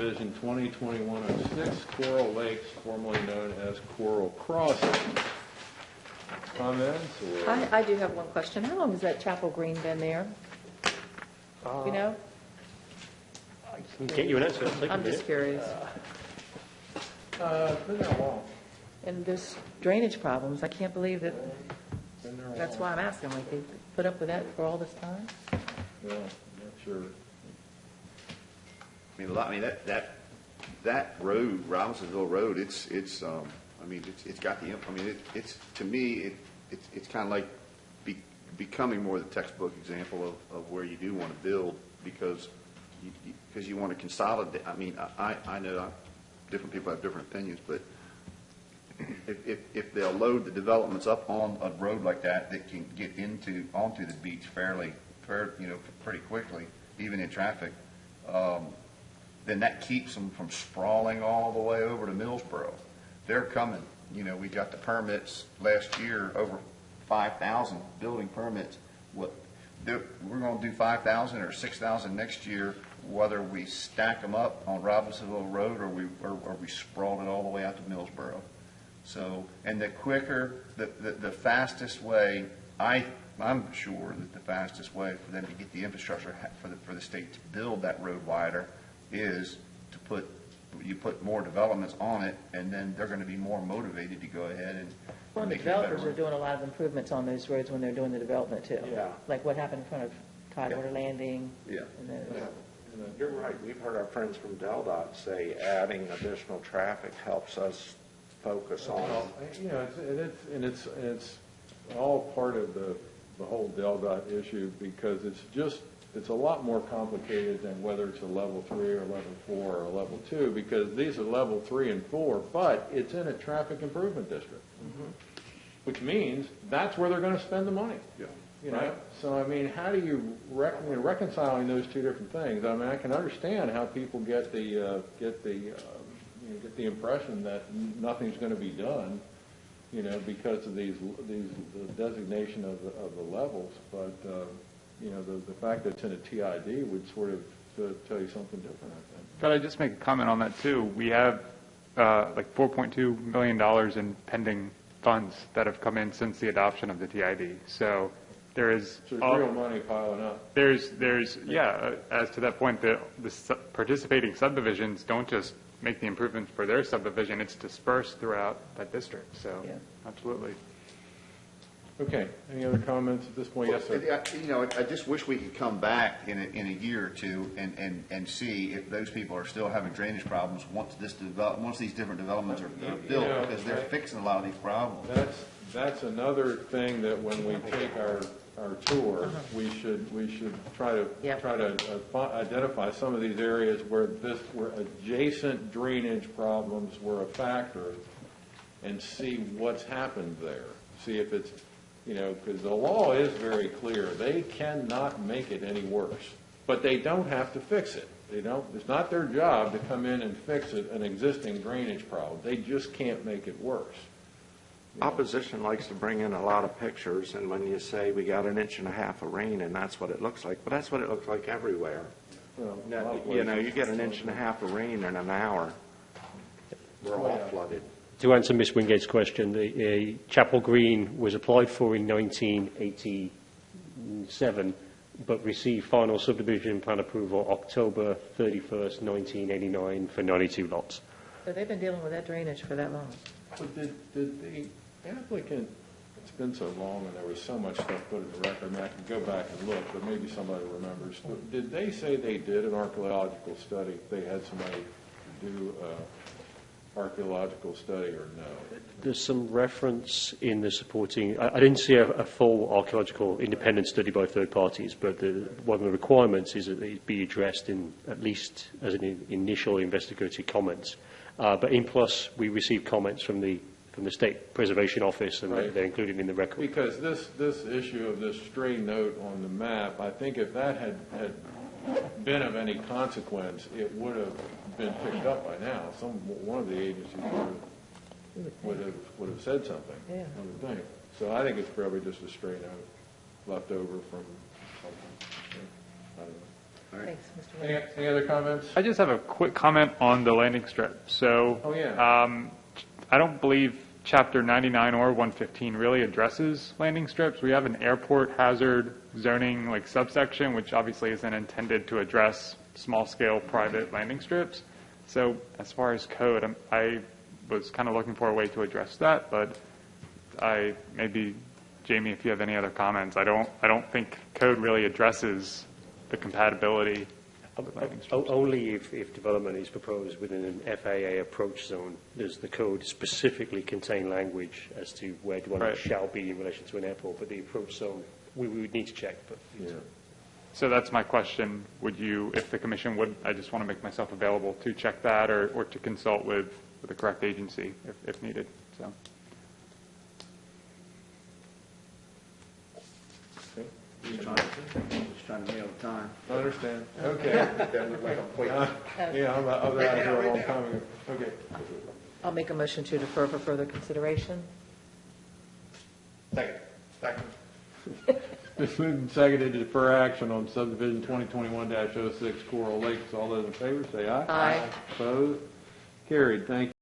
subdivision 2021-06, Coral Lakes, formerly known as Coral Crossing. Comments? Or? I do have one question. How long has that Chapel Green been there? You know? I can get you an answer. I'm just curious. It's been there long. And there's drainage problems. I can't believe that. Been there That's long. why I'm asking. Like, they put up with that for all this time? Yeah, not sure. I mean, that road, Robinsonville Road, it's got the, it's to me, it's kind of like becoming more the textbook example of where you do want to build because you want to consolidate. I mean, I know different people have different opinions, but if they'll load the developments up on a road like that can get onto the beach pretty quickly, even in traffic, then that keeps them from sprawling all the way over to Millsboro. They're coming. We got the permits last year, over 5,000 building permits. We're going to do 5,000 or 6,000 next year, whether we stack them up on Robinsonville Road or we sprawl it all the way out to Millsboro. So, and the quicker, the fastest way, I'm sure that the fastest way for them to get the infrastructure for the state to build that road wider is to put more developments on it, and then they're going to be more motivated to go ahead and Well, the make it a better developers are road. doing a lot of improvements on those roads when they're doing the development, too. Yeah. Like what happened in front of Tidewater Yeah. Landing. Yeah. And then, You're right. We've heard our friends from DelDOT say adding additional traffic helps us focus on. Well, it's all part of the whole DelDOT issue because it's a lot more complicated than whether it's a level 3 or level 4 or a level 2 because these are level 3 and 4, but it's in a traffic improvement district, which means that's where they're going to spend the money. Yeah. Right. So I mean, how do you reconciling those two different things? I mean, I can understand how people get the impression that nothing's going to be done, because of the designation of the levels. But the fact that it's in a TID would sort of tell you something different, I think. Could I just make a comment on that too? We have like $4.2 million in pending funds that have come in since the adoption of the TID. So there is real money piling up. There's as to that point, the participating subdivisions don't just make the improvements for their subdivision, it's dispersed throughout that district. So Yeah. absolutely. Okay. Any other comments at this point? Yes, sir. I just wish we could come back in a year or two and see if those people are still having drainage problems once these different developments are built, because they're fixing a lot of these problems. That's another thing that when we take our tour, we should try to identify some of these areas where adjacent drainage problems were a factor, and see what's happened there. See if it's because the law is very clear. They cannot make it any worse, but they don't have to fix it. It's not their job to come in and fix an existing drainage problem. They just can't make it worse. Opposition likes to bring in a lot of pictures, and when you say we got 1.5 inches of rain and that's what it looks like, but that's what it looks like everywhere. Well, Now, you get 1.5 inches of rain in an hour, we're all flooded. To answer Ms. Wingate's question, the Chapel Green was applied for in 1987, but received final subdivision plan approval October 31st, 1989 for 92 lots. So they've been dealing with that drainage for that long. But did the applicant, it's been so long and there was so much stuff put in the record, I mean, I could go back and look, but maybe somebody remembers. Did they say they did an archaeological study? They had somebody do archaeological study or no? There's some reference in the supporting. I didn't see a full archaeological independent study by third parties, but one of the requirements is that it be addressed in at least as an initial investigatory comments. But in plus, we received comments from the State Preservation Office, and Right. they're included in the record. Because this issue of this stray note on the map, I think if that had been of any consequence, it would have been picked up by now. One of the agencies would have said something. Yeah. I would think. So I think it's probably just a stray note left over from something. I don't know. Thanks, Mr. Mayor. Any other comments? I just have a quick comment on the landing strip. So, Oh, yeah. I don't believe Chapter 99 or 115 really addresses landing strips. We have an airport hazard zoning like subsection, which obviously isn't intended to address small-scale private landing strips. So, as far as code, I was kind of looking for a way to address that, but maybe Jamie, if you have any other comments, I don't think code really addresses the compatibility of the landing strips. Only if development is proposed within an FAA approach zone, does the code specifically contain language as to where development shall be in relation to an airport, but the approach zone, we would need to check. But So that's my question. Would you, if the commission would, I just want to make myself available to check that or to consult with the correct agency if needed. So. Just trying to nail time. I understand. Okay. That looked like a plate. Yeah, I was out here a long time ago. Okay. I'll make a motion to defer for further consideration. Second. It's moved and seconded to defer action on subdivision 2021-06 Coral Lakes. All those in favor, say aye. Aye. Opposed? Carried. Thank you.